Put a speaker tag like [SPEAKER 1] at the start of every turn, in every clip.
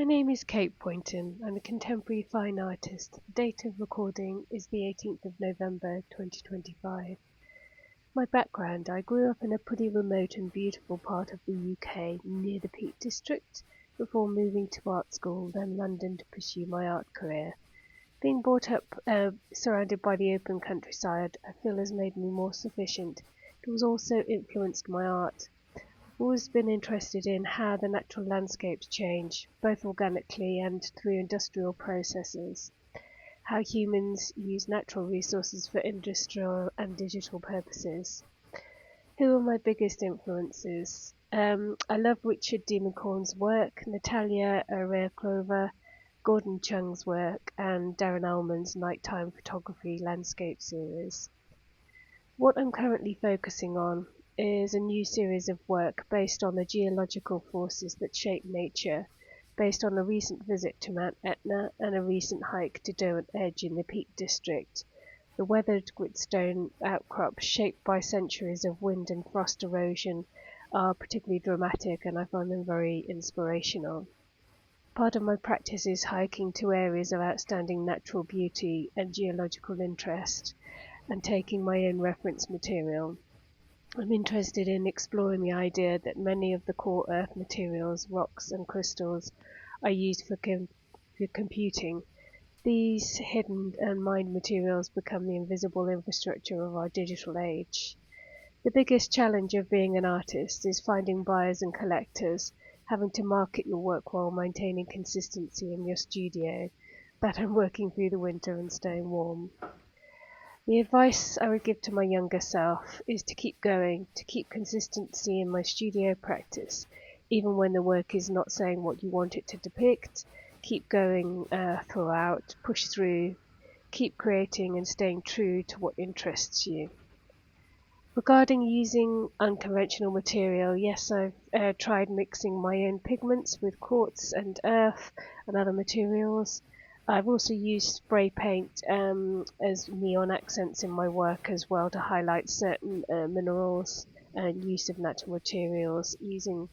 [SPEAKER 1] My name is Kate Pointon. I'm a contemporary fine artist. The date of recording is the 18th of November 2025. My background: I grew up in a pretty remote and beautiful part of the UK near the Peak District before moving to art school, then London to pursue my art career. Being brought up surrounded by the open countryside, I feel has made me more sufficient. It has also influenced my art. I've always been interested in how the natural landscapes change, both organically and through industrial processes, how humans use natural resources for industrial and digital purposes. Who are my biggest influences? I love Richard Demoncorn's work, Natalia Areklova, Gordon Chung's work, and Darren Allman's nighttime photography landscape series. What I'm currently focusing on is a new series of work based on the geological forces that shape nature, based on a recent visit to Mount Etna and a recent hike to Derwent Edge in the Peak District. The weathered gritstone outcrops, shaped by centuries of wind and frost erosion, are particularly dramatic, and I find them very inspirational. Part of my practice is hiking to areas of outstanding natural beauty and geological interest, and taking my own reference material. I'm interested in exploring the idea that many of the core Earth materials, rocks and crystals, are used for computing. These hidden and mined materials become the invisible infrastructure of our digital age. The biggest challenge of being an artist is finding buyers and collectors, having to market your work while maintaining consistency in your studio, that I'm working through the winter and staying warm. The advice I would give to my younger self is to keep going, to keep consistency in my studio practice, even when the work is not saying what you want it to depict. Keep going throughout, push through, keep creating and staying true to what interests you. Regarding using unconventional material, yes, I've tried mixing my own pigments with quartz and earth and other materials. I've also used spray paint as neon accents in my work as well to highlight certain minerals and use of natural materials, using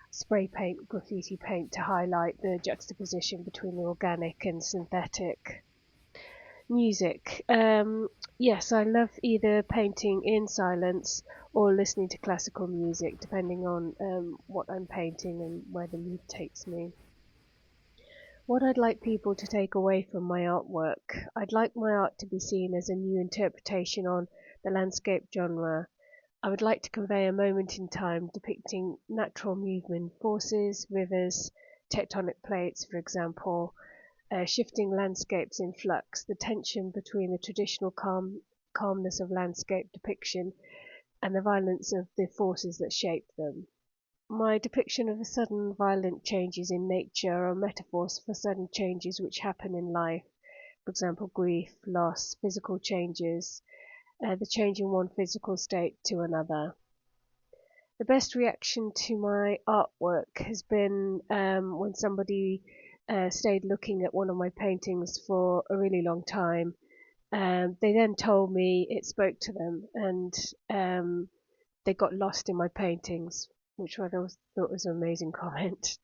[SPEAKER 1] spray paint, graffiti paint to highlight the juxtaposition between the organic and synthetic. Music. Yes, I love either painting in silence or listening to classical music, depending on what I'm painting and where the mood takes me. What I'd like people to take away from my artwork: I'd like my art to be seen as a new interpretation on the landscape genre. I would like to convey a moment in time depicting natural movement forces, rivers, tectonic plates, for example, shifting landscapes in flux, the tension between the traditional calmness of landscape depiction and the violence of the forces that shape them. My depiction of the sudden violent changes in nature are metaphors for sudden changes which happen in life, for example grief, loss, physical changes, the change in one physical state to another. The best reaction to my artwork has been when somebody stayed looking at one of my paintings for a really long time. They then told me it spoke to them, and they got lost in my paintings, which I thought was an amazing comment.